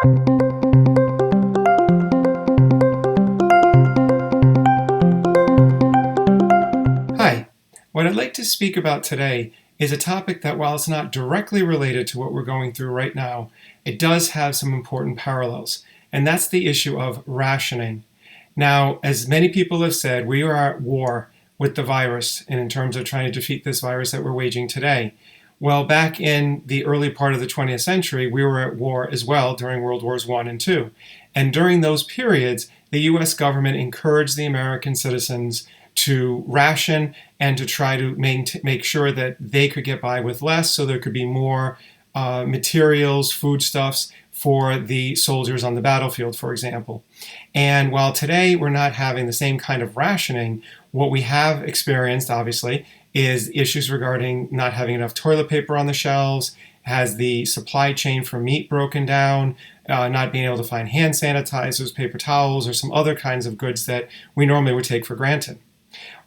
Hi, what I'd like to speak about today is a topic that, while it's not directly related to what we're going through right now, it does have some important parallels, and that's the issue of rationing. Now, as many people have said, we are at war with the virus, and in terms of trying to defeat this virus that we're waging today. Well, back in the early part of the 20th century, we were at war as well during World Wars I and II. And during those periods, the US government encouraged the American citizens to ration and to try to make sure that they could get by with less so there could be more materials, foodstuffs for the soldiers on the battlefield, for example. And while today we're not having the same kind of rationing, what we have experienced, obviously, is issues regarding not having enough toilet paper on the shelves, has the supply chain for meat broken down, not being able to find hand sanitizers, paper towels, or some other kinds of goods that we normally would take for granted.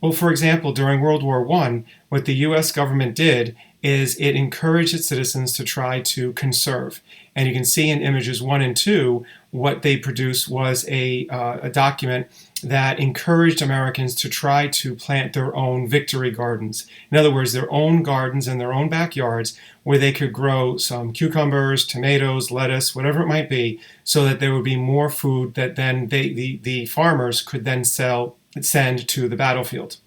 Well, for example, during World War I, what the US government did is it encouraged its citizens to try to conserve. And you can see in images 1 and 2, what they produced was a document that encouraged Americans to try to plant their own victory gardens. In other words, their own gardens in their own backyards where they could grow some cucumbers, tomatoes, lettuce, whatever it might be, so that there would be more food that then the farmers could then send to the battlefield.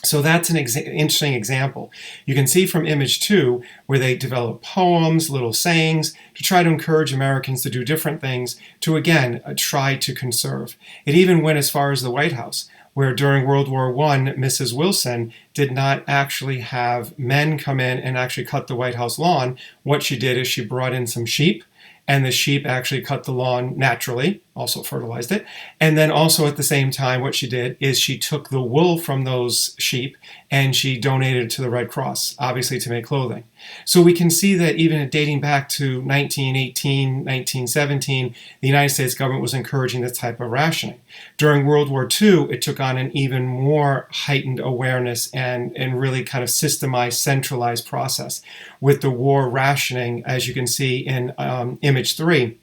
So that's an interesting example. You can see from image 2 where they develop poems, little sayings, to try to encourage Americans to do different things to, again, try to conserve. It even went as far as the White House, where during World War I, Mrs. Wilson did not actually have men come in and actually cut the White House lawn. What she did is she brought in some sheep, and the sheep actually cut the lawn naturally, also fertilized it. And then also at the same time, what she did is she took the wool from those sheep and she donated it to the Red Cross, obviously to make clothing. So we can see that even dating back to 1918, 1917, the United States government was encouraging this type of rationing. During World War II, it took on an even more heightened awareness and really kind of systemized, centralized process with the war rationing, as you can see in image 3.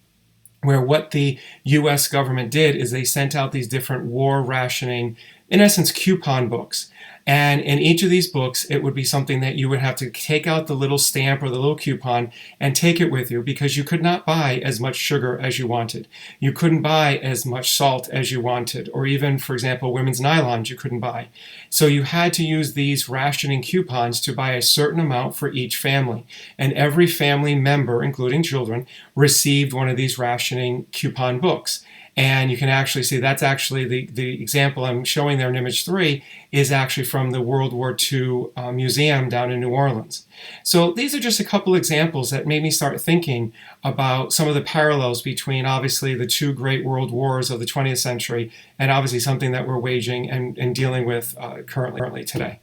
Where what the US government did is they sent out these different war rationing, in essence, coupon books. And in each of these books, it would be something that you would have to take out the little stamp or the little coupon and take it with you because you could not buy as much sugar as you wanted. You couldn't buy as much salt as you wanted, or even, for example, women's nylons you couldn't buy. So you had to use these rationing coupons to buy a certain amount for each family. And every family member, including children, received one of these rationing coupon books. And you can actually see that's actually the example I'm showing there in image 3 is actually from the World War II museum down in New Orleans. So these are just a couple examples that made me start thinking about some of the parallels between obviously the two great world wars of the 20th century and obviously something that we're waging and dealing with currently today.